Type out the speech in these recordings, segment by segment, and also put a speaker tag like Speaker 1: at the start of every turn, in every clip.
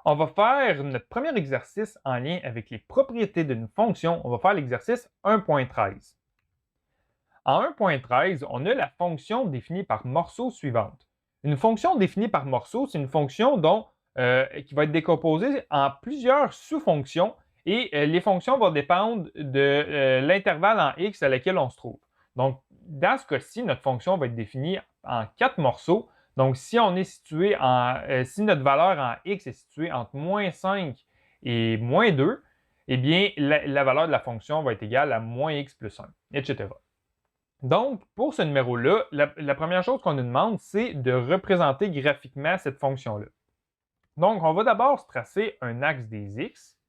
Speaker 1: On va faire notre premier exercice en lien avec les propriétés d'une fonction. On va faire l'exercice 1.13. En 1.13, on a la fonction définie par morceau suivante. Une fonction définie par morceau, c'est une fonction qui va être décomposée en plusieurs sous-fonctions et les fonctions vont dépendre de l'intervalle en x à laquelle on se trouve. Donc, dans ce cas-ci, notre fonction va être définie en 4 morceaux. Donc, si notre valeur en x est située entre moins 5 et moins 2, eh bien, la valeur de la fonction va être égale à moins x plus 1, etc. Donc, pour ce numéro-là, la première chose qu'on nous demande, c'est de représenter graphiquement cette fonction-là. Donc, on va d'abord se tracer un axe des x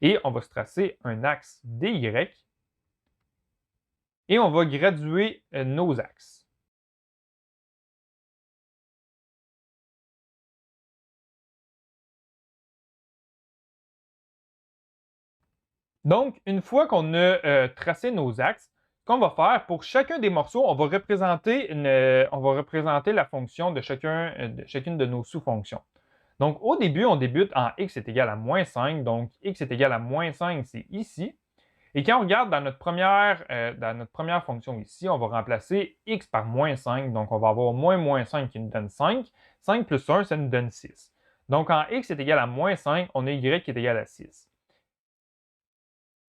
Speaker 1: et on va se tracer un axe des y et on va graduer nos axes. Donc, une fois qu'on a tracé nos axes, ce qu'on va faire, pour chacun des morceaux, on va représenter la fonction de chacune de nos sous-fonctions. Donc, au début, on débute en x est égal à moins 5. Donc, x est égal à moins 5, c'est ici. Et quand on regarde dans notre première fonction ici, on va remplacer x par moins 5. Donc, on va avoir moins 5 qui nous donne 5. 5 plus 1, ça nous donne 6. Donc, en x est égal à moins 5, on a y qui est égal à 6.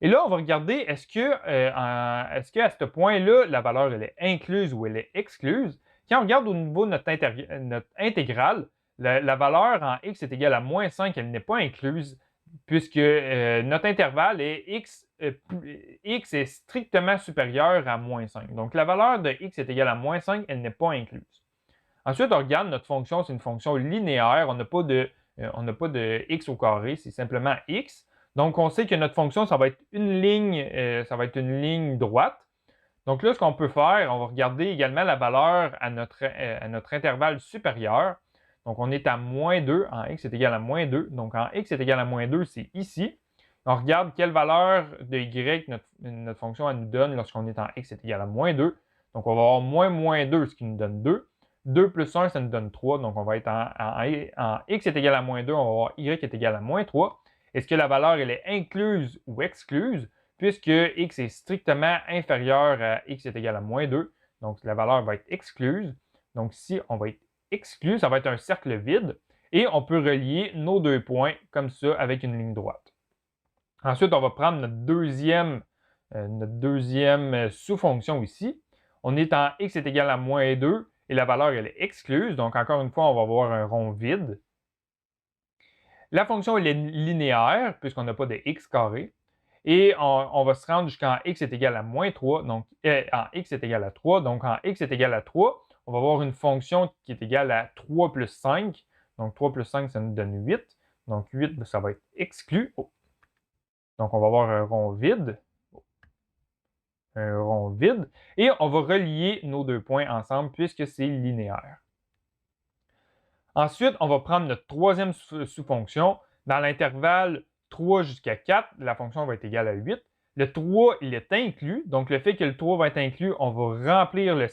Speaker 1: Et là, on va regarder est-ce qu'à ce point-là, la valeur elle est incluse ou elle est excluse. Quand on regarde au niveau de notre intégrale, la valeur en x est égale à moins 5, elle n'est pas incluse, puisque notre intervalle est x est strictement supérieur à moins 5. Donc, la valeur de x est égale à moins 5, elle n'est pas incluse. Ensuite, on regarde notre fonction, c'est une fonction linéaire. On n'a pas de x au carré, c'est simplement x. Donc, on sait que notre fonction, ça va être une ligne droite. Donc là, ce qu'on peut faire, on va regarder également la valeur à notre intervalle supérieur. Donc, on est à moins 2, en x est égal à moins 2. Donc, en x est égal à moins 2, c'est ici. On regarde quelle valeur de y notre fonction elle nous donne lorsqu'on est en x est égal à moins 2. Donc, on va avoir moins 2, ce qui nous donne 2. 2 plus 1, ça nous donne 3. Donc, on va être en x est égal à moins 2, on va avoir y est égal à moins 3. Est-ce que la valeur elle est incluse ou excluse? Puisque x est strictement inférieur à x est égal à moins 2. Donc, la valeur va être excluse. Donc, si on va être exclu, ça va être un cercle vide. Et on peut relier nos deux points comme ça avec une ligne droite. Ensuite, on va prendre notre deuxième sous-fonction ici. On est en x est égal à moins 2 et la valeur elle est excluse. Donc, encore une fois, on va avoir un rond vide. La fonction elle est linéaire puisqu'on n'a pas de x carré. Et on va se rendre jusqu'en x est égal à moins 3. Donc, en x est égal à 3. Donc, en x est égal à 3, on va avoir une fonction qui est égale à 3 plus 5. Donc, 3 plus 5, ça nous donne 8. Donc, 8, ça va être exclu. Oh. Donc, on va avoir un rond vide. Un rond vide. Et on va relier nos deux points ensemble puisque c'est linéaire. Ensuite, on va prendre notre troisième sous-fonction. Dans l'intervalle 3 jusqu'à 4, la fonction va être égale à 8. Le 3, il est inclus. Donc, le fait que le 3 va être inclus, on va remplir le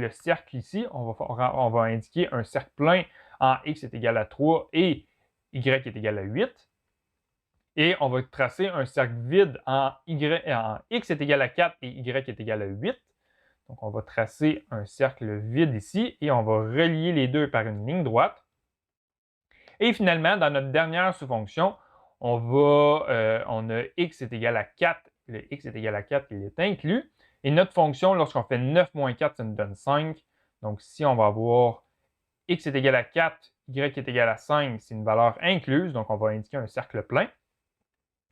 Speaker 1: cercle ici. On va indiquer un cercle plein en x est égal à 3 et y est égal à 8. Et on va tracer un cercle vide en x est égal à 4 et y est égal à 8. Donc, on va tracer un cercle vide ici et on va relier les deux par une ligne droite. Et finalement, dans notre dernière sous-fonction, on a x est égal à 4. Le x est égal à 4, il est inclus. Et notre fonction, lorsqu'on fait 9 moins 4, ça nous donne 5. Donc, si on va avoir x est égal à 4, y est égal à 5, c'est une valeur incluse. Donc, on va indiquer un cercle plein.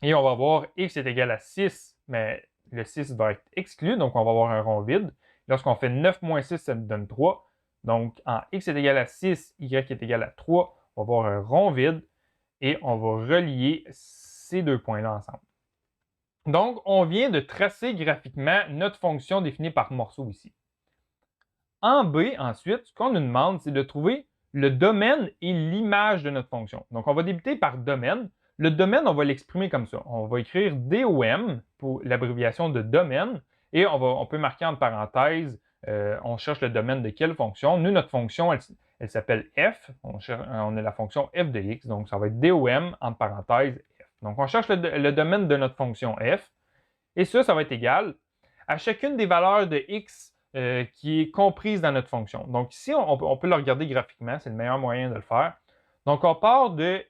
Speaker 1: Et on va avoir x est égal à 6, mais le 6 va être exclu. Donc, on va avoir un rond vide. Lorsqu'on fait 9 moins 6, ça nous donne 3. Donc, en x est égal à 6, y est égal à 3, on va avoir un rond vide et on va relier ces deux points-là ensemble. Donc, on vient de tracer graphiquement notre fonction définie par morceau ici. En B, ensuite, ce qu'on nous demande, c'est de trouver le domaine et l'image de notre fonction. Donc, on va débuter par domaine. Le domaine, on va l'exprimer comme ça. On va écrire DOM pour l'abréviation de domaine et on peut marquer entre parenthèses, on cherche le domaine de quelle fonction. Nous, notre fonction, elle s'appelle f. On a la fonction f de x, donc ça va être DOM, entre parenthèses, f. Donc, on cherche le domaine de notre fonction f, et ça va être égal à chacune des valeurs de x qui est comprise dans notre fonction. Donc, ici, on peut le regarder graphiquement, c'est le meilleur moyen de le faire. Donc, on part de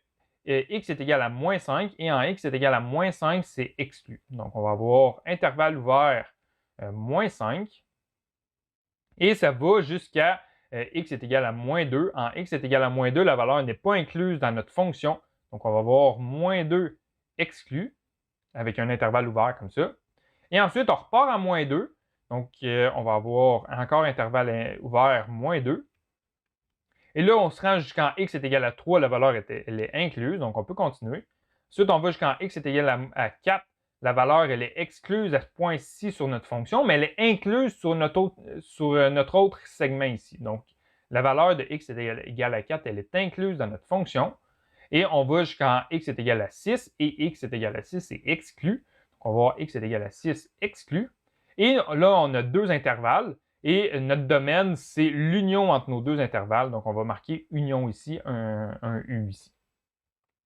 Speaker 1: x est égal à moins 5, et en x est égal à moins 5, c'est exclu. Donc, on va avoir intervalle ouvert moins 5, et ça va jusqu'à x est égal à moins 2. En x est égal à moins 2, la valeur n'est pas incluse dans notre fonction. Donc, on va avoir moins 2 exclu, avec un intervalle ouvert comme ça. Et ensuite, on repart à moins 2. Donc, on va avoir encore intervalle ouvert moins 2. Et là, on se rend jusqu'en x est égal à 3, la valeur elle est incluse, donc on peut continuer. Ensuite, on va jusqu'en x est égal à 4, la valeur elle est excluse à ce point-ci sur notre fonction, mais elle est incluse sur notre autre segment ici. Donc, la valeur de x est égal à 4, elle est incluse dans notre fonction. Et on va jusqu'en x est égal à 6, et x est égal à 6, c'est exclu. Donc, on va voir x est égal à 6 exclu. Et là, on a deux intervalles. Et notre domaine, c'est l'union entre nos deux intervalles. Donc, on va marquer union ici, un U ici.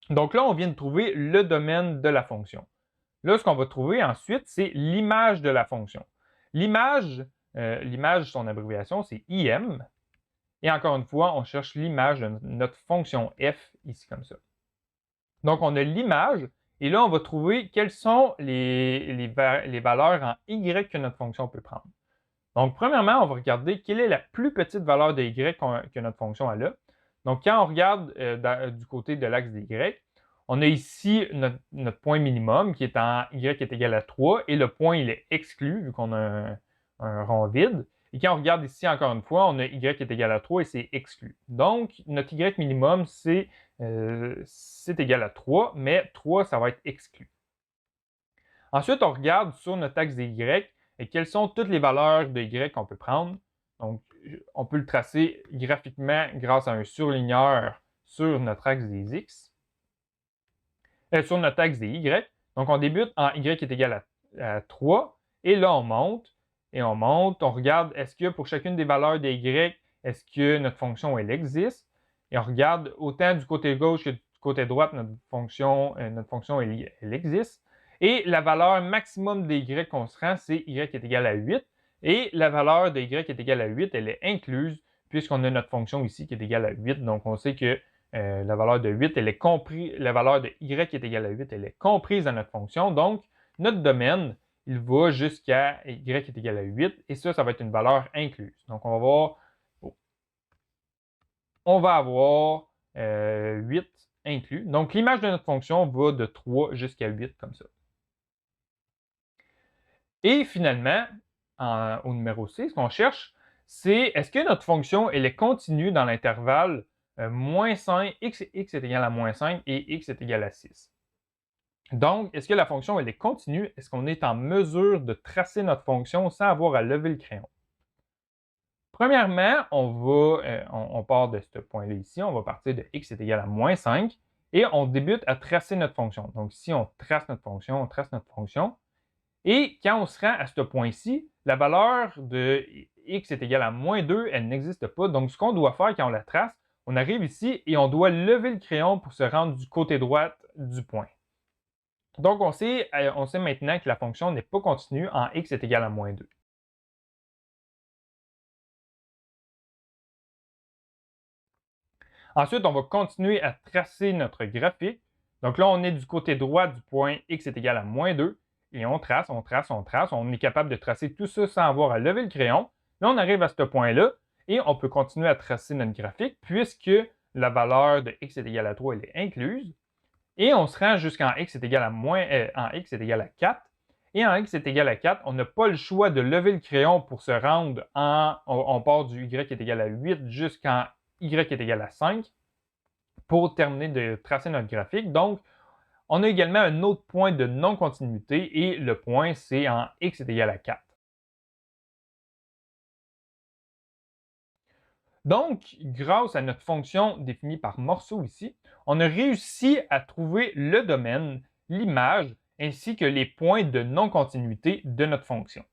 Speaker 1: Donc là, on vient de trouver le domaine de la fonction. Là, ce qu'on va trouver ensuite, c'est l'image de la fonction. L'image, son abréviation, c'est IM. Et encore une fois, on cherche l'image de notre fonction f ici comme ça. Donc, on a l'image. Et là, on va trouver quelles sont les valeurs en y que notre fonction peut prendre. Donc, premièrement, on va regarder quelle est la plus petite valeur de y que notre fonction a là. Donc, quand on regarde du côté de l'axe des y, on a ici notre point minimum qui est en y est égal à 3 et le point, il est exclu vu qu'on a un rond vide. Et quand on regarde ici, encore une fois, on a y est égal à 3 et c'est exclu. Donc, notre y minimum, c'est égal à 3, mais 3, ça va être exclu. Ensuite, on regarde sur notre axe des y et quelles sont toutes les valeurs de y qu'on peut prendre. Donc, on peut le tracer graphiquement grâce à un surligneur sur notre axe des x, sur notre axe des y. Donc, on débute en y est égal à 3, et là, on monte, on regarde, est-ce que pour chacune des valeurs des y, est-ce que notre fonction, elle existe? Et on regarde autant du côté gauche que du côté droit, notre fonction elle existe. Et la valeur maximum des y qu'on se rend, c'est y est égal à 8. Et la valeur de y est égale à 8, elle est incluse, puisqu'on a notre fonction ici qui est égale à 8. Donc, on sait que la valeur de 8, la valeur de y est égale à 8, elle est comprise dans notre fonction. Donc, notre domaine, il va jusqu'à y est égal à 8. Et ça va être une valeur incluse. Donc, on va avoir 8 inclus. Donc, l'image de notre fonction va de 3 jusqu'à 8 comme ça. Et finalement, au numéro C, ce qu'on cherche, c'est est-ce que notre fonction elle est continue dans l'intervalle moins 5, x est égal à moins 5 et x est égal à 6. Donc, est-ce que la fonction elle est continue? Est-ce qu'on est en mesure de tracer notre fonction sans avoir à lever le crayon? Premièrement, on part de ce point-là ici, on va partir de x est égal à moins 5 et on débute à tracer notre fonction. Donc ici, on trace notre fonction, Et quand on se rend à ce point-ci, la valeur de x est égal à moins 2, elle n'existe pas. Donc, ce qu'on doit faire quand on la trace, on arrive ici et on doit lever le crayon pour se rendre du côté droit du point. Donc, on sait maintenant que la fonction n'est pas continue en x est égal à moins 2. Ensuite, on va continuer à tracer notre graphique. Donc là, on est du côté droit du point x est égal à moins 2. Et on trace. On est capable de tracer tout ça sans avoir à lever le crayon. Là, on arrive à ce point-là et on peut continuer à tracer notre graphique puisque la valeur de x est égal à 3 elle est incluse. Et on se rend jusqu'en x est égal à x est égal à 4. Et en x est égal à 4, on n'a pas le choix de lever le crayon pour se rendre on part du y est égal à 8 jusqu'en y est égal à 5 pour terminer de tracer notre graphique. Donc, on a également un autre point de non-continuité et le point, c'est en x est égal à 4. Donc, grâce à notre fonction définie par morceau ici, on a réussi à trouver le domaine, l'image, ainsi que les points de non-continuité de notre fonction.